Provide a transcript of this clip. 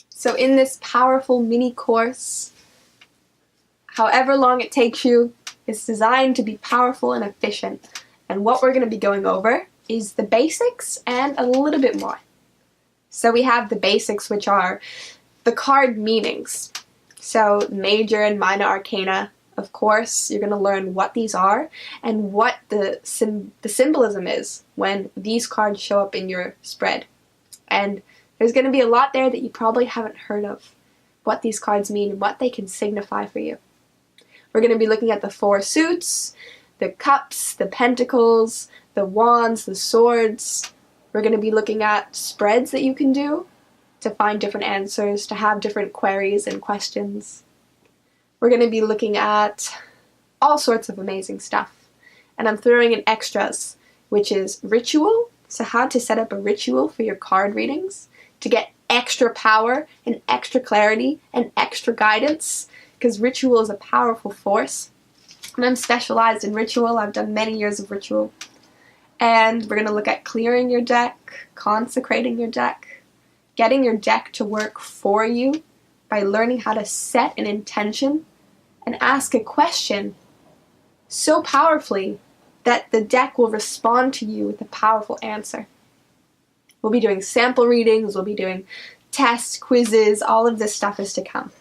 So in this powerful mini course, however long it takes you, it's designed to be powerful and efficient. And what we're going to be going over is the basics and a little bit more. So we have the basics, which are the card meanings. So major and minor arcana, of course, you're going to learn what these are and what the symbolism is when these cards show up in your spread. And there's going to be a lot there that you probably haven't heard of, what these cards mean and what they can signify for you. We're going to be looking at the four suits, the cups, the pentacles, the wands, the swords. We're going to be looking at spreads that you can do to find different answers, to have different queries and questions. We're going to be looking at all sorts of amazing stuff. And I'm throwing in extras, which is ritual. So how to set up a ritual for your card readings to get extra power and extra clarity and extra guidance, because ritual is a powerful force. And I'm specialized in ritual. I've done many years of ritual. And we're going to look at clearing your deck, consecrating your deck, getting your deck to work for you by learning how to set an intention and ask a question so powerfully that the deck will respond to you with a powerful answer. We'll be doing sample readings, we'll be doing tests, quizzes, all of this stuff is to come.